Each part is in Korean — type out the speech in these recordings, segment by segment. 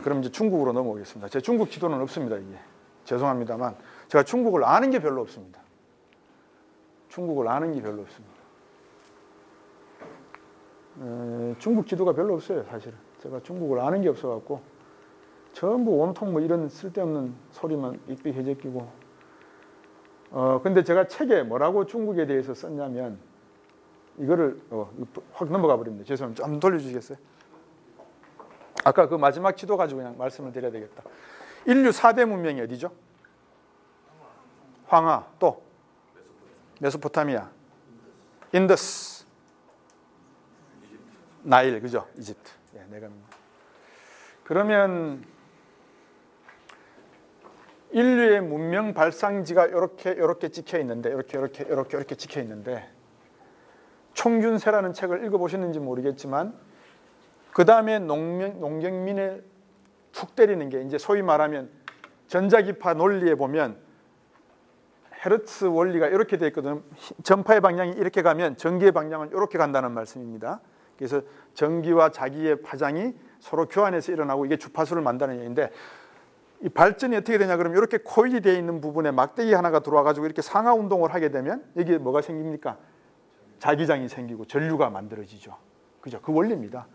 그럼 이제 중국으로 넘어오겠습니다. 제 중국 지도는 없습니다. 이게 죄송합니다만 제가 중국을 아는 게 별로 없습니다. 중국을 아는 게 별로 없습니다. 중국 지도가 별로 없어요. 사실은 제가 중국을 아는 게 없어갖고 전부 온통 뭐 이런 쓸데없는 소리만 삑삑 해제끼고 근데 제가 책에 뭐라고 중국에 대해서 썼냐면 이거를 확 넘어가 버립니다. 죄송합니다. 좀 돌려주시겠어요? 아까 그 마지막 지도 가지고 그냥 말씀을 드려야 되겠다. 인류 4대 문명이 어디죠? 황하, 또 메소포타미아, 인더스, 나일, 그죠? 이집트. 네, 내가 그러면 인류의 문명 발상지가 이렇게 찍혀 있는데, 이렇게 찍혀 있는데, 총균세라는 책을 읽어보셨는지 모르겠지만, 그 다음에 농경민에 툭 때리는 게 이제 소위 말하면 전자기파 논리에 보면 헤르츠 원리가 이렇게 되어 있거든요. 전파의 방향이 이렇게 가면 전기의 방향은 이렇게 간다는 말씀입니다. 그래서 전기와 자기의 파장이 서로 교환해서 일어나고 이게 주파수를 만드는 얘기인데 이 발전이 어떻게 되냐 그러면 이렇게 코일이 되어 있는 부분에 막대기 하나가 들어와 가지고 이렇게 상하 운동을 하게 되면 여기에 뭐가 생깁니까? 자기장이 생기고 전류가 만들어지죠. 그죠? 그 원리입니다.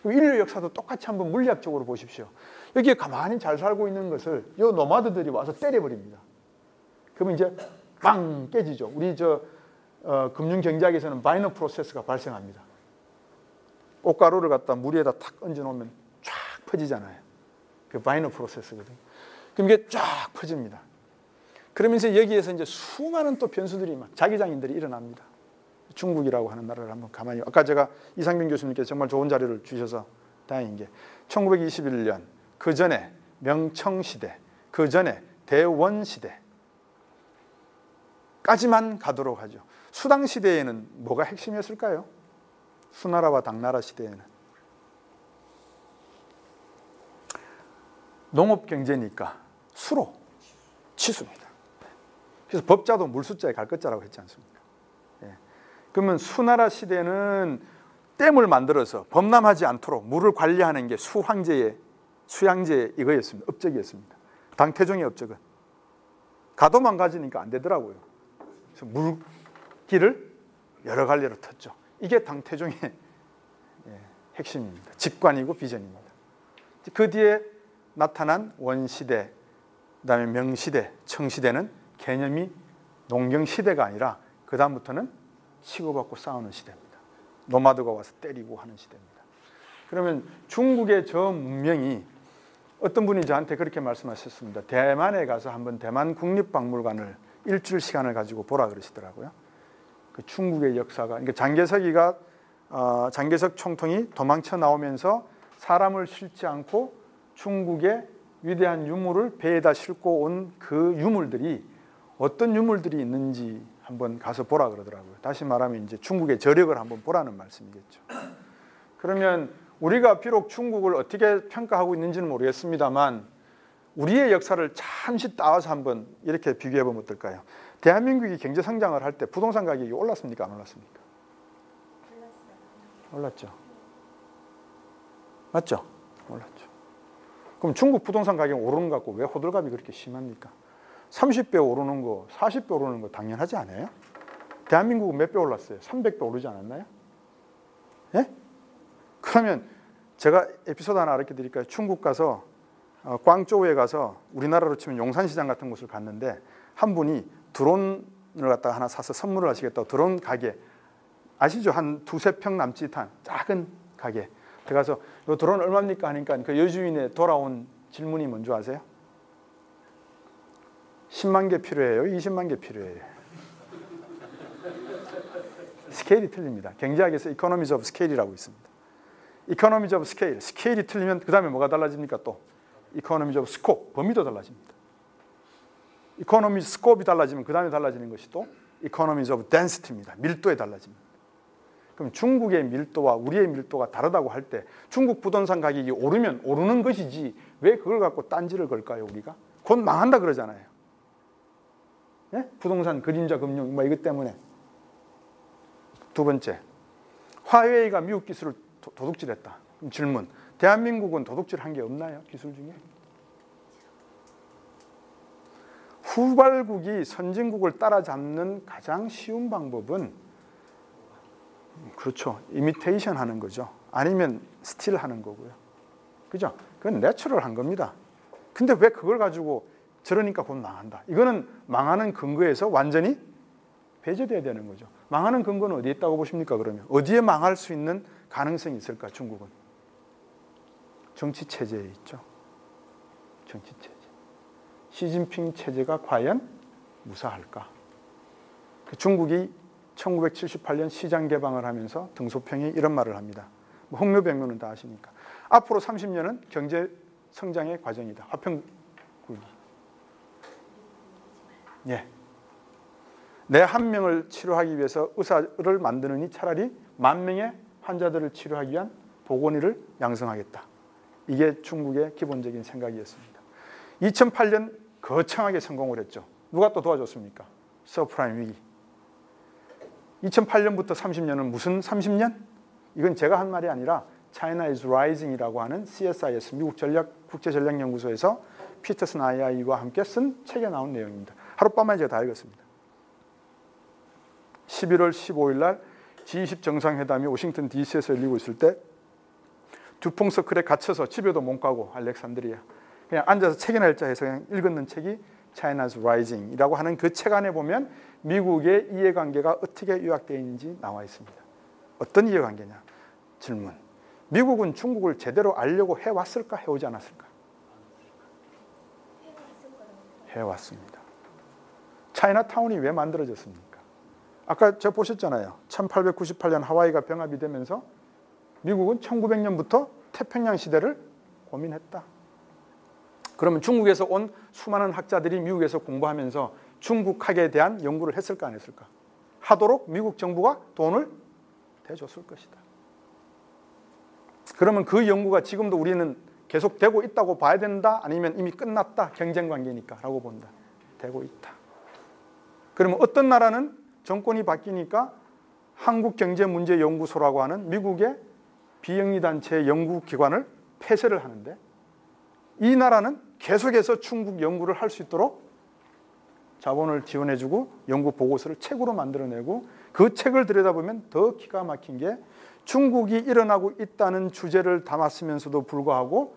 인류 역사도 똑같이 한번 물리학적으로 보십시오. 여기에 가만히 잘 살고 있는 것을 이 노마드들이 와서 때려버립니다. 그러면 이제 빵 깨지죠. 우리 금융경제학에서는 바이너 프로세스가 발생합니다. 꽃가루를 갖다 물 위에다 탁 얹어 놓으면 쫙 퍼지잖아요. 그 바이너 프로세스거든요. 그럼 이게 쫙 퍼집니다. 그러면서 여기에서 이제 수많은 또 변수들이 막 자기장인들이 일어납니다. 중국이라고 하는 나라를 한번 가만히 아까 제가 이상균 교수님께서 정말 좋은 자료를 주셔서 다행인 게 1921년 그 전에 명청시대 그 전에 대원시대까지만 가도록 하죠. 수당시대에는 뭐가 핵심이었을까요? 수나라와 당나라 시대에는 농업경제니까 수로 치수입니다. 그래서 법자도 물수자에 갈 것자라고 했지 않습니까? 예. 그러면 수나라 시대는 댐을 만들어서 범람하지 않도록 물을 관리하는 게 수양제의 이거였습니다. 업적이었습니다. 당태종의 업적은 가도만 가지니까 안 되더라고요. 그래서 물길을 여러 갈래로 텄죠. 이게 당태종의 핵심입니다. 직관이고 비전입니다. 그 뒤에 나타난 원시대, 그다음에 명시대, 청시대는 개념이 농경시대가 아니라 그 다음부터는 치고받고 싸우는 시대입니다. 노마드가 와서 때리고 하는 시대입니다. 그러면 중국의 저 문명이 어떤 분이 저한테 그렇게 말씀하셨습니다. 대만에 가서 한번 대만 국립박물관을 일주일 시간을 가지고 보라 그러시더라고요. 그 중국의 역사가 그러니까 장개석 총통이 도망쳐 나오면서 사람을 싣지 않고 중국의 위대한 유물을 배에다 싣고 온 그 유물들이 어떤 유물들이 있는지 한번 가서 보라 그러더라고요. 다시 말하면 이제 중국의 저력을 한번 보라는 말씀이겠죠. 그러면 우리가 비록 중국을 어떻게 평가하고 있는지는 모르겠습니다만 우리의 역사를 잠시 따와서 한번 이렇게 비교해 보면 어떨까요? 대한민국이 경제 성장을 할 때 부동산 가격이 올랐습니까? 안 올랐습니까? 올랐죠. 맞죠? 올랐죠. 그럼 중국 부동산 가격이 오르는 것 같고 왜 호들갑이 그렇게 심합니까? 30배 오르는 거, 40배 오르는 거 당연하지 않아요? 대한민국은 몇 배 올랐어요? 300배 오르지 않았나요? 예? 그러면 제가 에피소드 하나 알려 드릴까요? 중국 가서 광저우에 가서 우리나라로 치면 용산시장 같은 곳을 갔는데 한 분이 드론을 갖다가 하나 사서 선물을 하시겠다고 드론 가게 아시죠? 한 두세 평 남짓한 작은 가게 들어가서 이 드론 얼마입니까? 하니까 그 여주인의 돌아온 질문이 뭔지 아세요? 10만 개 필요해요? 20만 개 필요해요? 스케일이 틀립니다. 경제학에서 이코노미즈 오브 스케일이라고 있습니다. 이코노미즈 오브 스케일, 스케일이 틀리면 그 다음에 뭐가 달라집니까? 또 이코노미즈 오브 스코프, 범위도 달라집니다. 이코노미즈 스코프이 달라지면 그 다음에 달라지는 것이 또 이코노미즈 오브 덴시티입니다. 밀도에 달라집니다. 그럼 중국의 밀도와 우리의 밀도가 다르다고 할 때 중국 부동산 가격이 오르면 오르는 것이지 왜 그걸 갖고 딴지를 걸까요? 우리가 곧 망한다 그러잖아요. 예? 부동산 그림자 금융 뭐 이것 때문에. 두 번째, 화웨이가 미국 기술을 도둑질했다. 질문, 대한민국은 도둑질 한 게 없나요? 기술 중에? 후발국이 선진국을 따라잡는 가장 쉬운 방법은 그렇죠. 이미테이션 하는 거죠. 아니면 스틸 하는 거고요. 그죠? 그건 내추럴한 겁니다. 근데 왜 그걸 가지고 저러니까 곧 망한다. 이거는 망하는 근거에서 완전히 배제돼야 되는 거죠. 망하는 근거는 어디에 있다고 보십니까? 그러면 어디에 망할 수 있는 가능성이 있을까? 중국은 정치 체제에 있죠. 정치 체제. 시진핑 체제가 과연 무사할까? 중국이 1978년 시장 개방을 하면서 등소평이 이런 말을 합니다. 홍묘백로는 다 아십니까? 앞으로 30년은 경제 성장의 과정이다. 화평 굴기. 예. 내 한 명을 치료하기 위해서 의사를 만드느니 차라리 10,000명의 환자들을 치료하기 위한 보건의를 양성하겠다. 이게 중국의 기본적인 생각이었습니다. 2008년 거창하게 성공을 했죠. 누가 또 도와줬습니까? 서프라임 위기. 2008년부터 30년은 무슨 30년? 이건 제가 한 말이 아니라 China is Rising이라고 하는 CSIS 미국 국제전략연구소에서 피터슨 II와 함께 쓴 책에 나온 내용입니다. 하룻밤만에 제가 다 읽었습니다. 11월 15일 날 G20 정상회담이 워싱턴 DC에서 열리고 있을 때 두퐁서클에 갇혀서 집에도 못 가고 알렉산드리아 그냥 앉아서 책이나 읽자 해서 그냥 읽었는 책이 China's Rising이라고 하는 그 책 안에 보면 미국의 이해관계가 어떻게 요약되어 있는지 나와 있습니다. 어떤 이해관계냐? 질문. 미국은 중국을 제대로 알려고 해왔을까? 해오지 않았을까? 해왔습니다. 차이나타운이 왜 만들어졌습니까? 아까 저 보셨잖아요. 1898년 하와이가 병합이 되면서 미국은 1900년부터 태평양 시대를 고민했다. 그러면 중국에서 온 수많은 학자들이 미국에서 공부하면서 중국학에 대한 연구를 했을까 안 했을까? 하도록 미국 정부가 돈을 대줬을 것이다. 그러면 그 연구가 지금도 우리는 계속되고 있다고 봐야 된다? 아니면 이미 끝났다? 경쟁관계니까 라고 본다. 되고 있다. 그러면 어떤 나라는 정권이 바뀌니까 한국경제문제연구소라고 하는 미국의 비영리단체의 연구기관을 폐쇄를 하는데 이 나라는 계속해서 중국 연구를 할 수 있도록 자본을 지원해주고 연구 보고서를 책으로 만들어내고 그 책을 들여다보면 더 기가 막힌 게 중국이 일어나고 있다는 주제를 담았으면서도 불구하고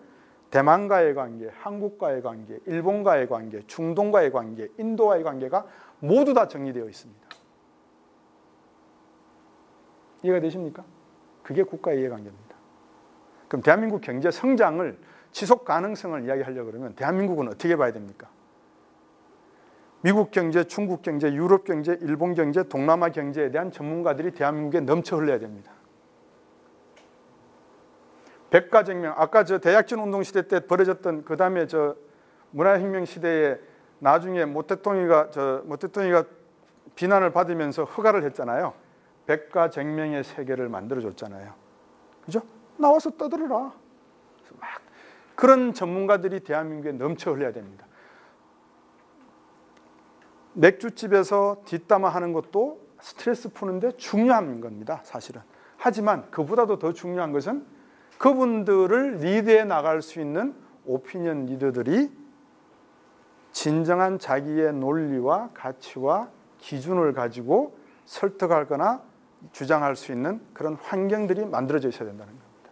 대만과의 관계, 한국과의 관계, 일본과의 관계, 중동과의 관계, 인도와의 관계가 모두 다 정리되어 있습니다. 이해가 되십니까? 그게 국가의 이해관계입니다. 그럼 대한민국 경제 성장을 지속 가능성을 이야기하려고 그러면 대한민국은 어떻게 봐야 됩니까? 미국 경제, 중국 경제, 유럽 경제, 일본 경제, 동남아 경제에 대한 전문가들이 대한민국에 넘쳐 흘러야 됩니다. 백가쟁명, 아까 저 대약진 운동 시대 때 벌어졌던 그 다음에 저 문화혁명 시대에 나중에 모 대통령이가 비난을 받으면서 허가를 했잖아요. 백가쟁명의 세계를 만들어줬잖아요. 그죠? 나와서 떠들어라. 막 그런 전문가들이 대한민국에 넘쳐 흘러야 됩니다. 맥주집에서 뒷담화 하는 것도 스트레스 푸는데 중요한 겁니다. 사실은. 하지만 그보다도 더 중요한 것은 그분들을 리드해 나갈 수 있는 오피니언 리더들이 진정한 자기의 논리와 가치와 기준을 가지고 설득하거나 주장할 수 있는 그런 환경들이 만들어져 있어야 된다는 겁니다.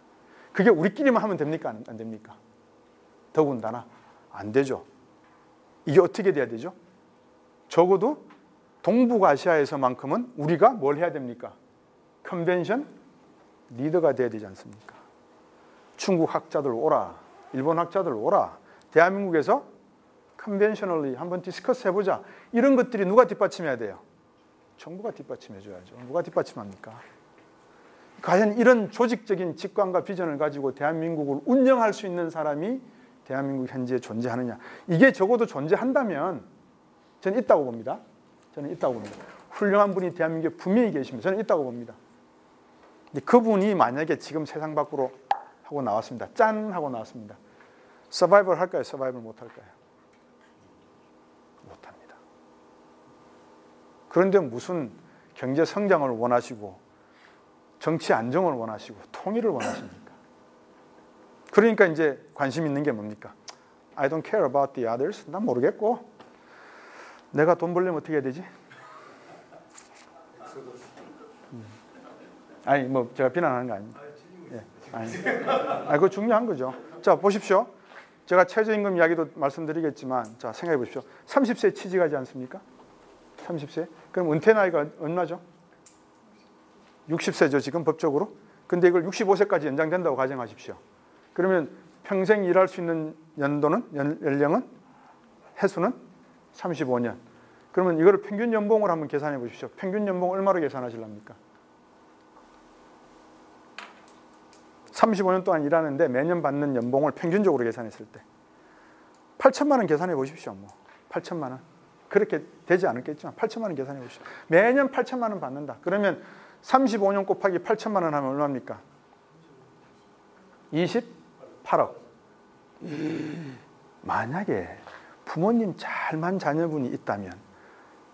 그게 우리끼리만 하면 됩니까? 안 됩니까? 더군다나 안 되죠. 이게 어떻게 돼야 되죠? 적어도 동북아시아에서만큼은 우리가 뭘 해야 됩니까? 컨벤션 리더가 돼야 되지 않습니까? 중국 학자들 오라, 일본 학자들 오라, 대한민국에서 컨벤셔널리 한번 디스커스 해보자. 이런 것들이 누가 뒷받침해야 돼요? 정부가 뒷받침해줘야죠. 누가 뒷받침합니까? 과연 이런 조직적인 직관과 비전을 가지고 대한민국을 운영할 수 있는 사람이 대한민국 현지에 존재하느냐. 이게 적어도 존재한다면 저는 있다고 봅니다. 저는 있다고 봅니다. 훌륭한 분이 대한민국에 분명히 계십니다. 저는 있다고 봅니다. 근데 그분이 만약에 지금 세상 밖으로 하고 나왔습니다. 짠! 하고 나왔습니다. 서바이벌 할까요? 서바이벌 못 할까요? 못 합니다. 그런데 무슨 경제 성장을 원하시고 정치 안정을 원하시고 통일을 원하십니까? 그러니까 이제 관심 있는 게 뭡니까? I don't care about the others. 난 모르겠고 내가 돈 벌려면 어떻게 해야 되지? 아니 뭐 제가 비난하는 거 아닙니다. 예, 아니, 그거 중요한 거죠. 자 보십시오. 제가 최저임금 이야기도 말씀드리겠지만 자 생각해 보십시오. 30세 취직하지 않습니까? 30세? 그럼 은퇴 나이가 얼마죠? 60세죠 지금 법적으로. 근데 이걸 65세까지 연장된다고 가정하십시오. 그러면 평생 일할 수 있는 연도는 연령은 해수는 35년. 그러면 이거를 평균 연봉을 한번 계산해 보십시오. 평균 연봉 얼마로 계산하실랍니까? 35년 동안 일하는데 매년 받는 연봉을 평균적으로 계산했을 때 8천만 원 계산해 보십시오. 뭐 8천만 원. 그렇게 되지 않았겠지만 8천만 원 계산해 보십시오. 매년 8천만 원 받는다. 그러면 35년 곱하기 8천만 원 하면 얼마입니까? 28억. 만약에 부모님 잘만 자녀분이 있다면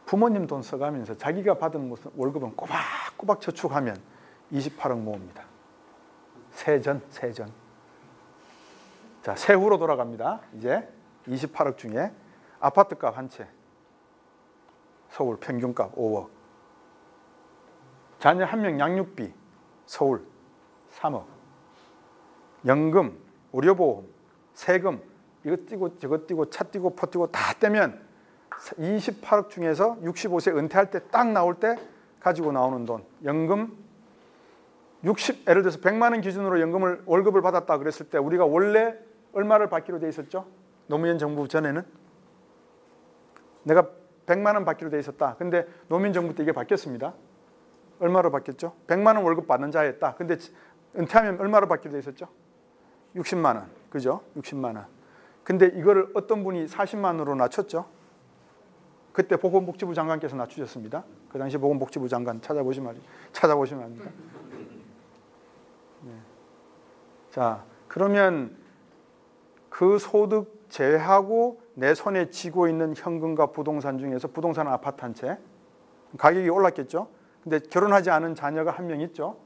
부모님 돈 써가면서 자기가 받은 월급은 꼬박꼬박 저축하면 28억 모읍니다. 세전. 자, 세후로 돌아갑니다. 이제 28억 중에 아파트값 한 채, 서울 평균값 5억. 자녀 한 명 양육비, 서울 3억. 연금, 의료보험, 세금, 이거 띄고 저거 띄고 차 띄고 포 띄고 다 떼면 28억 중에서 65세 은퇴할 때 딱 나올 때 가지고 나오는 돈, 연금 예를 들어서 100만 원 기준으로 월급을 받았다 그랬을 때 우리가 원래 얼마를 받기로 돼 있었죠? 노무현 정부 전에는 내가 100만 원 받기로 돼 있었다. 근데 노무현 정부 때 이게 바뀌었습니다. 얼마로 바뀌었죠? 100만 원 월급 받는 자였다. 근데 은퇴하면 얼마로 받기로 돼 있었죠? 60만 원. 그죠? 60만 원. 근데 이거를 어떤 분이 40만 원으로 낮췄죠? 그때 보건복지부 장관께서 낮추셨습니다. 그 당시 보건복지부 장관 찾아보시면 합니다. 네. 자, 그러면 그 소득 제하고 내 손에 쥐고 있는 현금과 부동산 중에서 부동산 아파트 한 채 가격이 올랐겠죠. 근데 결혼하지 않은 자녀가 한 명 있죠.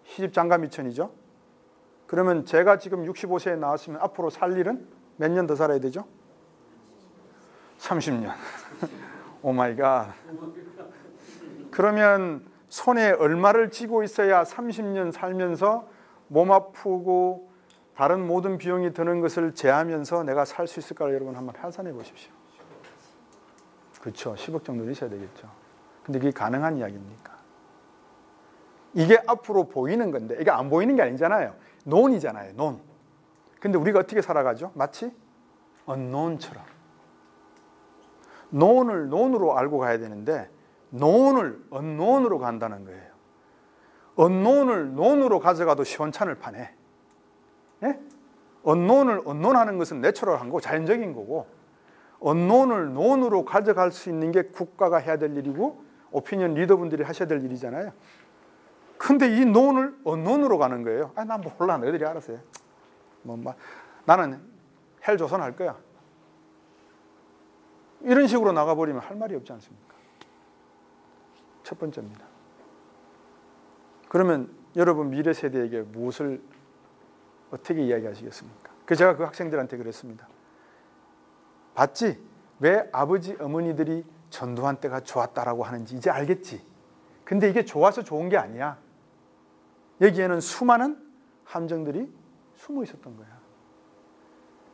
시집 장가 미천이죠. 그러면 제가 지금 65세에 나왔으면 앞으로 살 일은 몇 년 더 살아야 되죠? 30년. 오 마이 갓. 그러면 손에 얼마를 쥐고 있어야 30년 살면서 몸 아프고 다른 모든 비용이 드는 것을 제하면서 내가 살 수 있을까를 여러분 한번 환산해 보십시오. 그렇죠. 10억 정도 있어야 되겠죠. 근데 그게 가능한 이야기입니까? 이게 앞으로 보이는 건데 이게 안 보이는 게 아니잖아요. 논이잖아요. 논. 근데 우리가 어떻게 살아가죠? 마치 unknown처럼. 논을 논으로 알고 가야 되는데 논을 unknown으로 간다는 거예요. unknown을 논으로 가져가도 시원찮을 판에 예? unknown을 unknown하는 것은 내추럴한 거고 자연적인 거고 unknown을 논으로 가져갈 수 있는 게 국가가 해야 될 일이고 오피니언 리더분들이 하셔야 될 일이잖아요. 근데 이 논을 unknown으로 가는 거예요. 아, 난 몰라. 너희들이 알아서 해. 나는 헬조선 할 거야. 이런 식으로 나가버리면 할 말이 없지 않습니까? 첫 번째입니다. 그러면 여러분 미래 세대에게 무엇을 어떻게 이야기하시겠습니까? 제가 그 학생들한테 그랬습니다. 봤지? 왜 아버지 어머니들이 전두환 때가 좋았다라고 하는지 이제 알겠지? 근데 이게 좋아서 좋은 게 아니야. 여기에는 수많은 함정들이 숨어 있었던 거야.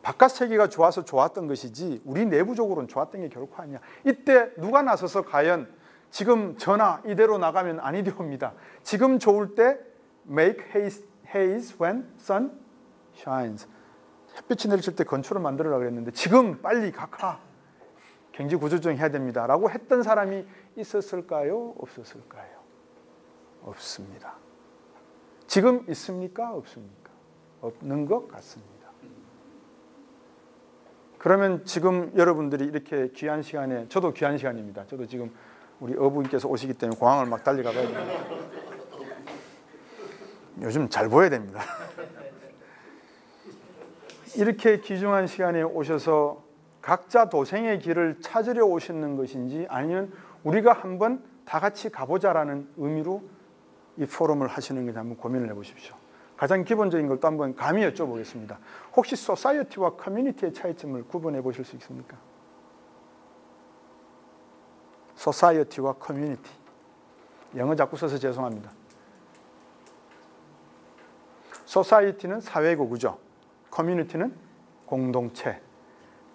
바깥 세계가 좋아서 좋았던 것이지 우리 내부적으로는 좋았던 게 결코 아니야. 이때 누가 나서서 과연 지금 전화 이대로 나가면 아니되옵니다. 지금 좋을 때 make haze when sun shines. 햇빛이 내리칠 때 건초를 만들으라고 그랬는데 지금 빨리 각하 경제 구조조정 해야 됩니다. 라고 했던 사람이 있었을까요? 없었을까요? 없습니다. 지금 있습니까? 없습니까? 없는 것 같습니다. 그러면 지금 여러분들이 이렇게 귀한 시간에 저도 귀한 시간입니다. 저도 지금 우리 어부인께서 오시기 때문에 공항을 막 달려가봐야 됩니다. 요즘 잘 보여야 됩니다. 이렇게 귀중한 시간에 오셔서 각자 도생의 길을 찾으려 오시는 것인지 아니면 우리가 한번 다 같이 가보자라는 의미로 이 포럼을 하시는 건지 한번 고민을 해보십시오. 가장 기본적인 걸 또 한번 감히 여쭤보겠습니다. 혹시 소사이어티와 커뮤니티의 차이점을 구분해 보실 수 있습니까? 소사이어티와 커뮤니티. 영어 자꾸 써서 죄송합니다. 소사이어티는 사회고, 그죠? 커뮤니티는 공동체.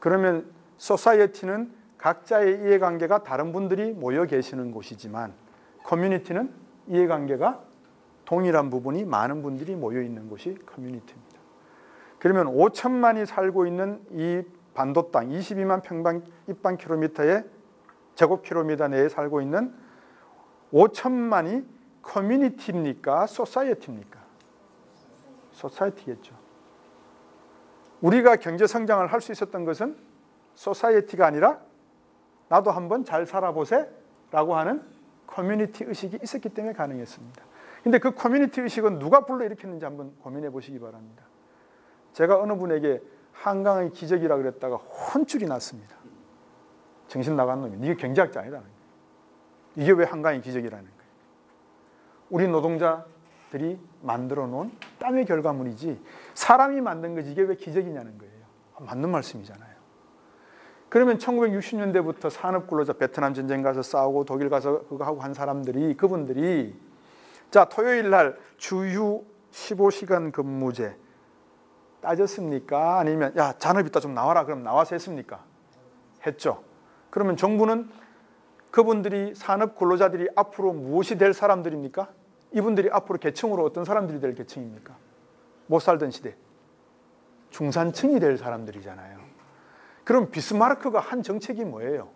그러면 소사이어티는 각자의 이해관계가 다른 분들이 모여 계시는 곳이지만 커뮤니티는 이해관계가 동일한 부분이 많은 분들이 모여 있는 곳이 커뮤니티입니다. 그러면 5천만이 살고 있는 이 반도 땅 22만 평방 입방킬로미터의 제곱킬로미터 내에 살고 있는 5천만이 커뮤니티입니까? 소사이어티입니까? 소사이어티겠죠. 우리가 경제 성장을 할 수 있었던 것은 소사이어티가 아니라 나도 한번 잘 살아보세 라고 하는 커뮤니티 의식이 있었기 때문에 가능했습니다. 근데 그 커뮤니티 의식은 누가 불러일으켰는지 한번 고민해 보시기 바랍니다. 제가 어느 분에게 한강의 기적이라 그랬다가 혼쭐이 났습니다. 정신 나간 놈이. 이게 경제학자 아니라는 거예요. 이게 왜 한강의 기적이라는 거예요. 우리 노동자들이 만들어 놓은 땀의 결과물이지 사람이 만든 거지 이게 왜 기적이냐는 거예요. 맞는 말씀이잖아요. 그러면 1960년대부터 산업근로자 베트남 전쟁 가서 싸우고 독일 가서 그거 하고 한 사람들이 그분들이 자 토요일 날 주휴 15시간 근무제 따졌습니까? 아니면 야 잔업 있다 좀 나와라 그럼 나와서 했습니까? 했죠. 그러면 정부는 그분들이 산업근로자들이 앞으로 무엇이 될 사람들입니까? 이분들이 앞으로 계층으로 어떤 사람들이 될 계층입니까? 못 살던 시대 중산층이 될 사람들이잖아요. 그럼 비스마르크가 한 정책이 뭐예요?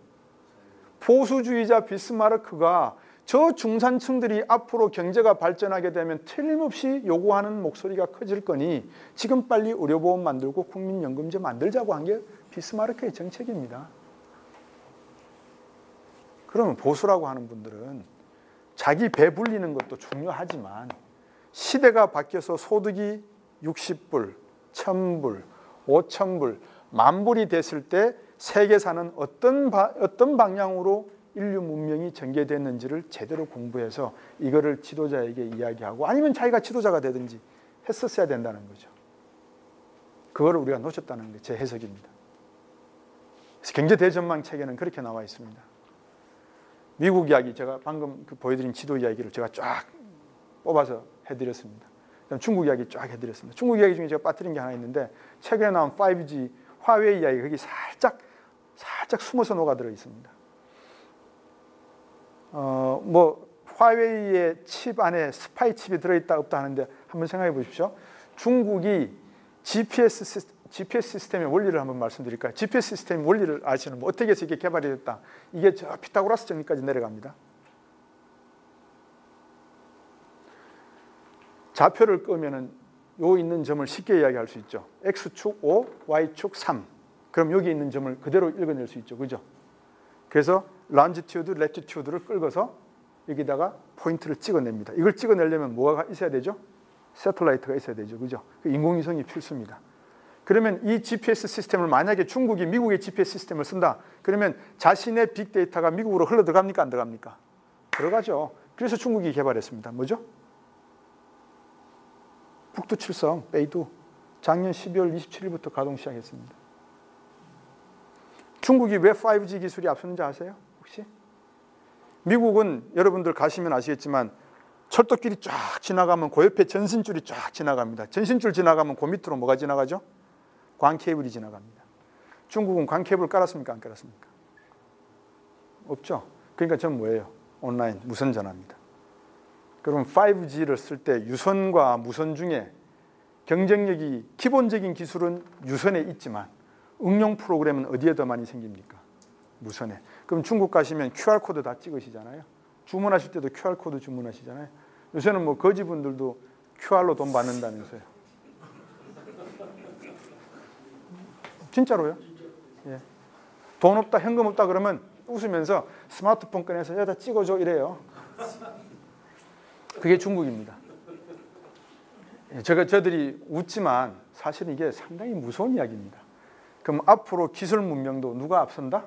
보수주의자 비스마르크가 저 중산층들이 앞으로 경제가 발전하게 되면 틀림없이 요구하는 목소리가 커질 거니 지금 빨리 의료보험 만들고 국민연금제 만들자고 한 게 비스마르크의 정책입니다. 그러면 보수라고 하는 분들은 자기 배 불리는 것도 중요하지만 시대가 바뀌어서 소득이 60불, 1000불, 5000불, 만불이 됐을 때 세계사는 어떤 방향으로 인류 문명이 전개됐는지를 제대로 공부해서 이거를 지도자에게 이야기하고 아니면 자기가 지도자가 되든지 했었어야 된다는 거죠. 그거를 우리가 놓쳤다는 게 제 해석입니다. 그래서 경제대전망 책에는 그렇게 나와 있습니다. 미국 이야기 제가 방금 보여드린 지도 이야기를 제가 쫙 뽑아서 해드렸습니다. 그다음 중국 이야기 쫙 해드렸습니다. 중국 이야기 중에 제가 빠뜨린 게 하나 있는데 최근에 나온 5G 화웨이 이야기 거기 살짝 숨어서 녹아들어 있습니다. 화웨이의 칩 안에 스파이 칩이 들어있다 없다 하는데 한번 생각해 보십시오. 중국이 GPS 시스템의 원리를 한번 말씀드릴까요? GPS 시스템 원리를 아시는 분 어떻게 해서 이게 개발이 됐다. 이게 저 피타고라스 정리까지 내려갑니다. 좌표를 끄면은 요 있는 점을 쉽게 이야기할 수 있죠. X축 5, Y축 3. 그럼 여기 있는 점을 그대로 읽어낼 수 있죠. 그죠? 그래서 런지튜드, 레티튜드를 끌어서 여기다가 포인트를 찍어냅니다. 이걸 찍어내려면 뭐가 있어야 되죠? 새틀라이트가 있어야 되죠. 그죠? 인공위성이 필수입니다. 그러면 이 GPS 시스템을 만약에 중국이 미국의 GPS 시스템을 쓴다. 그러면 자신의 빅데이터가 미국으로 흘러 들어갑니까? 안 들어갑니까? 들어가죠. 그래서 중국이 개발했습니다. 뭐죠? 북두칠성, 베이두. 작년 12월 27일부터 가동 시작했습니다. 중국이 왜 5G 기술이 앞서는지 아세요? 혹시? 미국은 여러분들 가시면 아시겠지만 철도길이 쫙 지나가면 그 옆에 전신줄이 쫙 지나갑니다. 전신줄 지나가면 그 밑으로 뭐가 지나가죠? 광케이블이 지나갑니다. 중국은 광케이블 깔았습니까? 안 깔았습니까? 없죠. 그러니까 전 뭐예요? 온라인 무선 전화입니다. 그럼 5G를 쓸 때 유선과 무선 중에 경쟁력이 기본적인 기술은 유선에 있지만 응용 프로그램은 어디에 더 많이 생깁니까? 무선에. 그럼 중국 가시면 QR코드 다 찍으시잖아요. 주문하실 때도 QR코드 주문하시잖아요. 요새는 뭐 거지분들도 QR로 돈 받는다면서요. 진짜로요? 예. 돈 없다, 현금 없다 그러면 웃으면서 스마트폰 꺼내서 여기다 찍어줘 이래요. 그게 중국입니다. 저들이 웃지만 사실은 이게 상당히 무서운 이야기입니다. 그럼 앞으로 기술 문명도 누가 앞선다?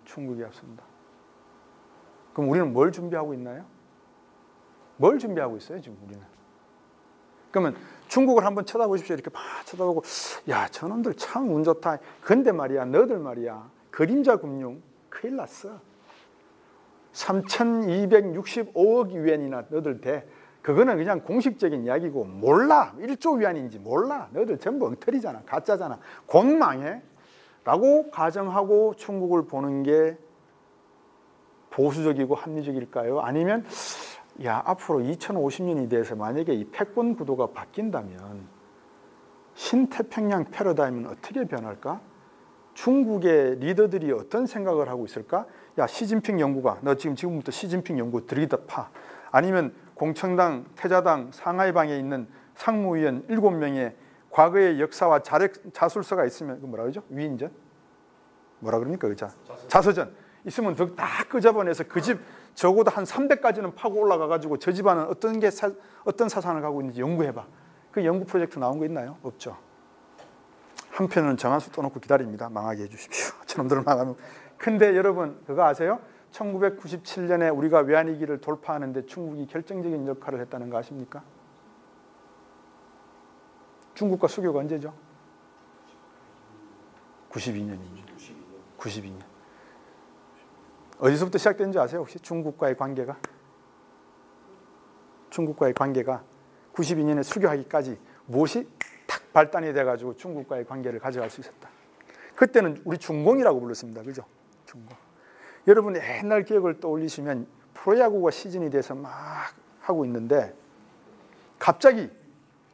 중국이 앞선다. 그럼 우리는 뭘 준비하고 있나요? 뭘 준비하고 있어요 지금 우리는? 그러면 중국을 한번 쳐다보십시오. 이렇게 막 쳐다보고 야 저놈들 참 운 좋다. 근데 말이야 너들 말이야 그림자 금융 큰일 났어. 3,265억 위안이나 너들 돼. 그거는 그냥 공식적인 이야기고 몰라. 1조 위안인지 몰라. 너희들 전부 엉터리잖아. 가짜잖아. 공망해. 라고 가정하고 중국을 보는 게 보수적이고 합리적일까요? 아니면 야 앞으로 2050년이 돼서 만약에 이 패권 구도가 바뀐다면 신태평양 패러다임은 어떻게 변할까? 중국의 리더들이 어떤 생각을 하고 있을까? 야 시진핑 연구가 너 지금부터 시진핑 연구 들이다 파. 아니면 공청당, 태자당, 상하이방에 있는 상무위원 7명의 과거의 역사와 자술서가 있으면 그 뭐라 그러죠? 위인전? 뭐라 그럽니까? 자서전 있으면 다 끄집어내서 그 집 적어도 한 300까지는 파고 올라가가지고 저 집안은 어떤 사상을 갖고 있는지 연구해봐. 그 연구 프로젝트 나온 거 있나요? 없죠. 한편은 정한수 떠놓고 기다립니다. 망하게 해주십시오. 저놈들을 망하면. 근데 여러분 그거 아세요? 1997년에 우리가 외환위기를 돌파하는데 중국이 결정적인 역할을 했다는 거 아십니까? 중국과 수교가 언제죠? 92년입니다. 92년. 어디서부터 시작된지 아세요? 혹시 중국과의 관계가? 중국과의 관계가 92년에 수교하기까지 무엇이 탁 발단이 돼가지고 중국과의 관계를 가져갈 수 있었다. 그때는 우리 중공이라고 불렀습니다. 그죠? 중공. 여러분 옛날 기억을 떠올리시면 프로야구가 시즌이 돼서 막 하고 있는데 갑자기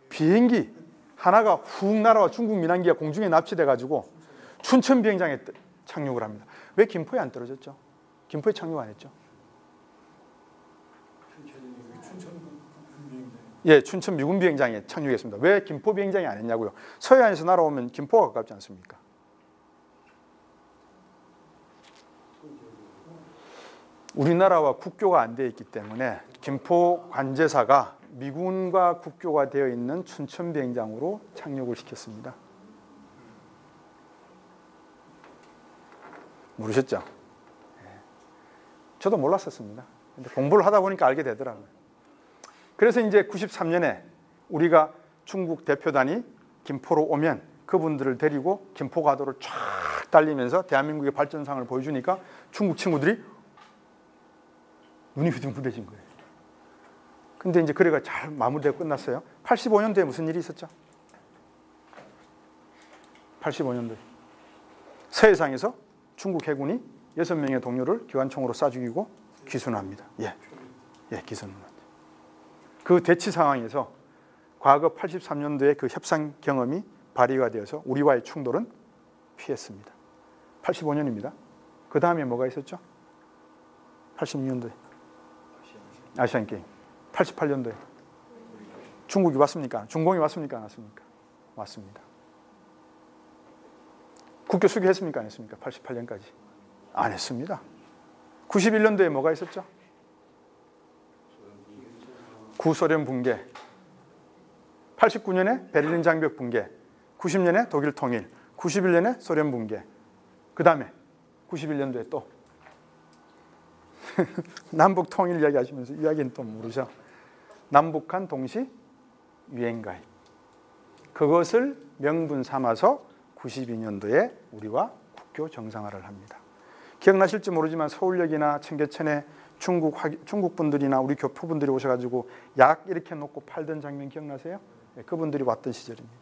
비행기 하나가 훅 날아와 중국 민항기가 공중에 납치돼가지고 춘천 비행장에 착륙을 합니다. 왜 김포에 안 떨어졌죠? 김포에 착륙 안 했죠? 예, 춘천 미군 비행장에 착륙했습니다. 왜 김포 비행장이 안 했냐고요? 서해안에서 날아오면 김포가 가깝지 않습니까? 우리나라와 국교가 안 되어 있기 때문에 김포 관제사가 미군과 국교가 되어 있는 춘천 비행장으로 착륙을 시켰습니다. 모르셨죠? 저도 몰랐었습니다. 근데 공부를 하다 보니까 알게 되더라고요. 그래서 이제 93년에 우리가 중국 대표단이 김포로 오면 그분들을 데리고 김포 가도를 쫙 달리면서 대한민국의 발전상을 보여주니까 중국 친구들이 눈이 휘둥그레진 거예요. 근데 이제 그래가 잘 마무리되고 끝났어요. 85년도에 무슨 일이 있었죠? 85년도에 서해상에서 중국 해군이 6명의 동료를 기관총으로 쏴 죽이고 기순합니다. 예, 기순합니다. 그 대치 상황에서 과거 83년도에 그 협상 경험이 발휘가 되어서 우리와의 충돌은 피했습니다. 85년입니다. 그 다음에 뭐가 있었죠? 86년도에 아시안게임. 88년도에 중국이 왔습니까? 중공이 왔습니까? 안 왔습니까? 왔습니다. 국교 수교했습니까? 안 했습니까? 88년까지 안 했습니다. 91년도에 뭐가 있었죠? 구소련 붕괴. 89년에 베를린 장벽 붕괴. 90년에 독일 통일. 91년에 소련 붕괴. 그 다음에 91년도에 또 남북 통일 이야기 하시면서 이야기는 또 모르죠. 남북한 동시 유엔 가입. 그것을 명분 삼아서 92년도에 우리와 국교 정상화를 합니다. 기억나실지 모르지만 서울역이나 청계천에 중국 분들이나 우리 교포분들이 오셔가지고 약 이렇게 놓고 팔던 장면 기억나세요? 네, 그분들이 왔던 시절입니다.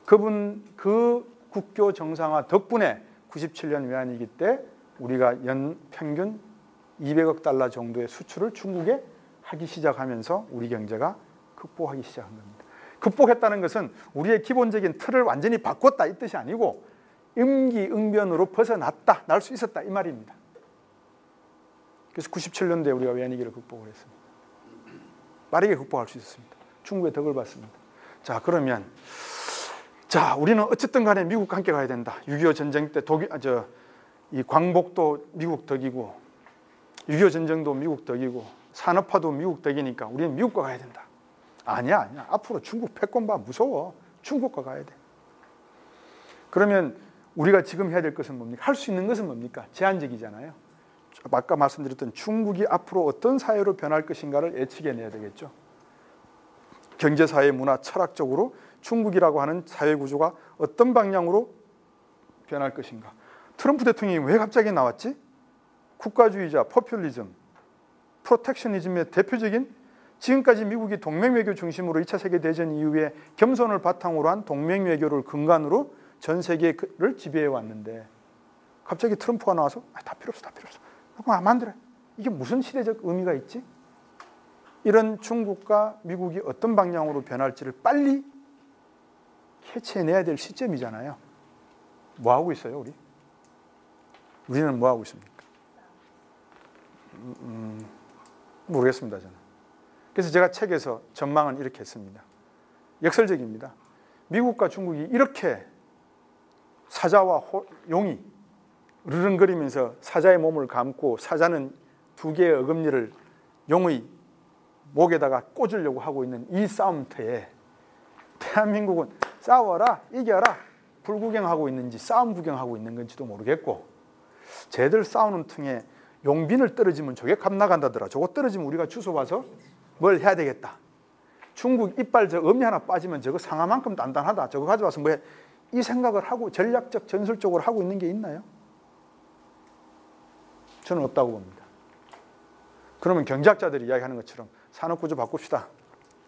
그 국교 정상화 덕분에 97년 외환위기 때 우리가 연 평균 200억 달러 정도의 수출을 중국에 하기 시작하면서 우리 경제가 극복하기 시작한 겁니다. 극복했다는 것은 우리의 기본적인 틀을 완전히 바꿨다 이 뜻이 아니고 임기응변으로 벗어났다, 날 수 있었다 이 말입니다. 그래서 97년도에 우리가 외환위기를 극복을 했습니다. 빠르게 극복할 수 있었습니다. 중국의 덕을 봤습니다. 자, 그러면 우리는 어쨌든 간에 미국과 함께 가야 된다. 6.25 전쟁 때 이 광복도 미국 덕이고 6.25 전쟁도 미국 덕이고 산업화도 미국 덕이니까 우리는 미국과 가야 된다. 아니야. 앞으로 중국 패권봐. 무서워. 중국과 가야 돼. 그러면 우리가 지금 해야 될 것은 뭡니까? 할 수 있는 것은 뭡니까? 제한적이잖아요. 아까 말씀드렸던 중국이 앞으로 어떤 사회로 변할 것인가를 예측해내야 되겠죠. 경제, 사회, 문화, 철학적으로 중국이라고 하는 사회 구조가 어떤 방향으로 변할 것인가. 트럼프 대통령이 왜 갑자기 나왔지? 국가주의자, 포퓰리즘, 프로텍셔니즘의 대표적인, 지금까지 미국이 동맹외교 중심으로 2차 세계대전 이후에 겸손을 바탕으로 한 동맹외교를 근간으로 전 세계를 지배해 왔는데 갑자기 트럼프가 나와서 다 필요 없어, 다 필요 없어. 그럼 만들어. 이게 무슨 시대적 의미가 있지? 이런 중국과 미국이 어떤 방향으로 변할지를 빨리 캐치해내야 될 시점이잖아요. 뭐 하고 있어요, 우리? 우리는 뭐 하고 있습니까? 모르겠습니다, 저는. 그래서 제가 책에서 전망은 이렇게 했습니다. 역설적입니다. 미국과 중국이 이렇게 사자와 용이 으르렁거리면서 사자의 몸을 감고 사자는 두 개의 어금니를 용의 목에다가 꽂으려고 하고 있는 이 싸움터에 대한민국은 싸워라, 이겨라, 불구경하고 있는지 싸움 구경하고 있는 건지도 모르겠고, 쟤들 싸우는 틈에 용빈을 떨어지면 저게 값 나간다더라. 저거 떨어지면 우리가 주워와서 뭘 해야 되겠다. 중국 이빨 저 어미 하나 빠지면 저거 상하만큼 단단하다. 저거 가져와서 뭐 해. 이 생각을 하고 전략적, 전술적으로 하고 있는 게 있나요? 저는 없다고 봅니다. 그러면 경제학자들이 이야기하는 것처럼 산업구조 바꿉시다.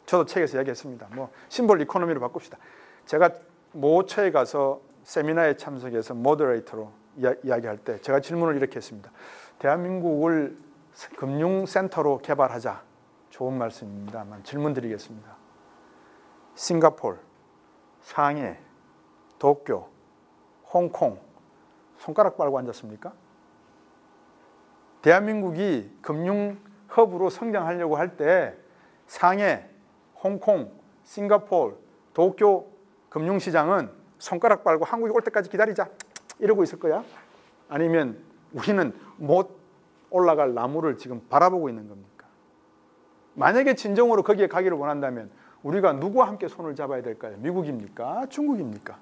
저도 책에서 이야기했습니다. 뭐 심볼 이코노미로 바꿉시다. 제가 모처에 가서 세미나에 참석해서 모더레이터로 이야기할 때 제가 질문을 이렇게 했습니다. 대한민국을 금융센터로 개발하자. 좋은 말씀입니다만 질문 드리겠습니다. 싱가포르, 상해, 도쿄, 홍콩 손가락 빨고 앉았습니까? 대한민국이 금융 허브로 성장하려고 할 때 상해, 홍콩, 싱가포르, 도쿄 금융시장은 손가락 빨고 한국이 올 때까지 기다리자 이러고 있을 거야? 아니면 우리는 못 올라갈 나무를 지금 바라보고 있는 겁니까? 만약에 진정으로 거기에 가기를 원한다면 우리가 누구와 함께 손을 잡아야 될까요? 미국입니까? 중국입니까?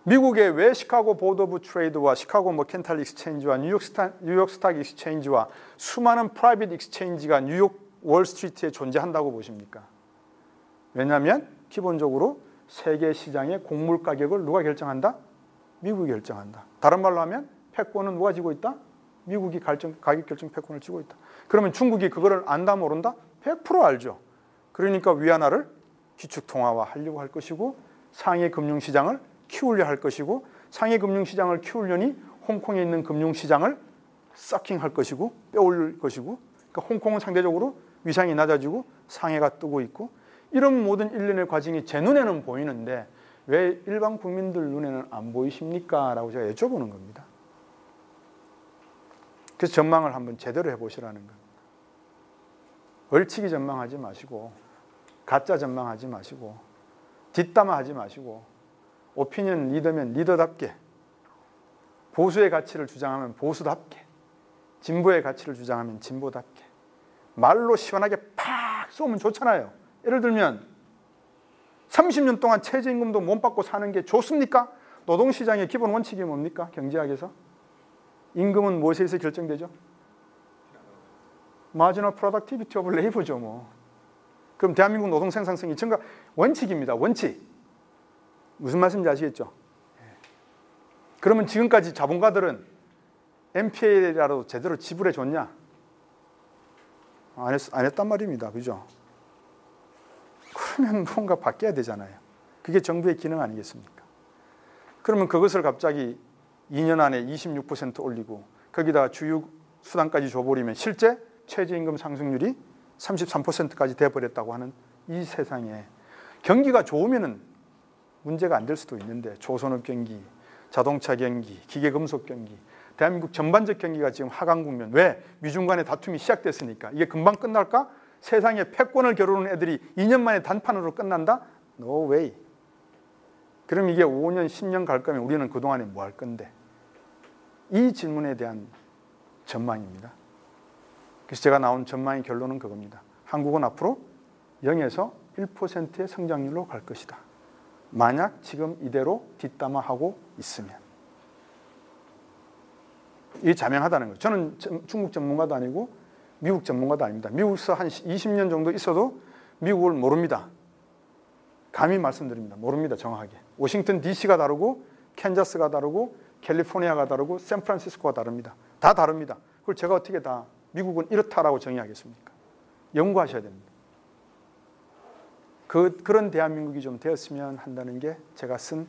미국의 왜 시카고 보드 오브 트레이드와 시카고 머켄탈 익스체인지와 뉴욕 스탁 익스체인지와 수많은 프라이빗 익스체인지가 뉴욕 월스트리트에 존재한다고 보십니까? 왜냐하면 기본적으로 세계 시장의 곡물 가격을 누가 결정한다? 미국이 결정한다. 다른 말로 하면 패권은 누가 쥐고 있다? 미국이 가격 결정 패권을 쥐고 있다. 그러면 중국이 그거를 안다 모른다? 100% 알죠. 그러니까 위안화를 기축통화화하려고 할 것이고 상해 금융시장을 키우려 할 것이고 상해 금융시장을 키우려니 홍콩에 있는 금융시장을 서킹할 것이고 빼올 것이고, 그러니까 홍콩은 상대적으로 위상이 낮아지고 상해가 뜨고 있고, 이런 모든 일련의 과정이 제 눈에는 보이는데 왜 일반 국민들 눈에는 안 보이십니까? 라고 제가 여쭤보는 겁니다. 그래서 전망을 한번 제대로 해보시라는 겁니다. 얼치기 전망하지 마시고 가짜 전망하지 마시고 뒷담화하지 마시고 오피니언 리더면 리더답게, 보수의 가치를 주장하면 보수답게, 진보의 가치를 주장하면 진보답게 말로 시원하게 팍 쏘면 좋잖아요. 예를 들면 30년 동안 최저임금도 못 받고 사는 게 좋습니까? 노동시장의 기본 원칙이 뭡니까? 경제학에서 임금은 무엇에서 결정되죠? 마지노 프로덕티비티 오브 레이버죠. 뭐. 그럼 대한민국 노동 생산성이 증가, 원칙입니다. 원칙. 무슨 말씀인지 아시겠죠? 그러면 지금까지 자본가들은 MPA라도 제대로 지불해 줬냐? 안 했단 말입니다. 그죠? 그러면 뭔가 바뀌어야 되잖아요. 그게 정부의 기능 아니겠습니까? 그러면 그것을 갑자기 2년 안에 26% 올리고 거기다가 주요 수당까지 줘버리면 실제 최저임금 상승률이 33%까지 돼버렸다고 하는 이 세상에, 경기가 좋으면은 문제가 안 될 수도 있는데 조선업 경기, 자동차 경기, 기계금속 경기, 대한민국 전반적 경기가 지금 하강 국면. 왜? 미중 간의 다툼이 시작됐으니까. 이게 금방 끝날까? 세상에 패권을 겨루는 애들이 2년 만에 단판으로 끝난다? No way. 그럼 이게 5년, 10년 갈 거면 우리는 그동안에 뭐 할 건데? 이 질문에 대한 전망입니다. 그래서 제가 나온 전망의 결론은 그겁니다. 한국은 앞으로 0에서 1%의 성장률로 갈 것이다. 만약 지금 이대로 뒷담화하고 있으면. 이게 자명하다는 거예요. 저는 중국 전문가도 아니고 미국 전문가도 아닙니다. 미국에서 한 20년 정도 있어도 미국을 모릅니다. 감히 말씀드립니다. 모릅니다. 정확하게. 워싱턴 DC가 다르고 캔자스가 다르고 캘리포니아가 다르고 샌프란시스코가 다릅니다. 다 다릅니다. 그걸 제가 어떻게 다 미국은 이렇다라고 정의하겠습니까? 연구하셔야 됩니다. 그런 대한민국이 좀 되었으면 한다는 게 제가 쓴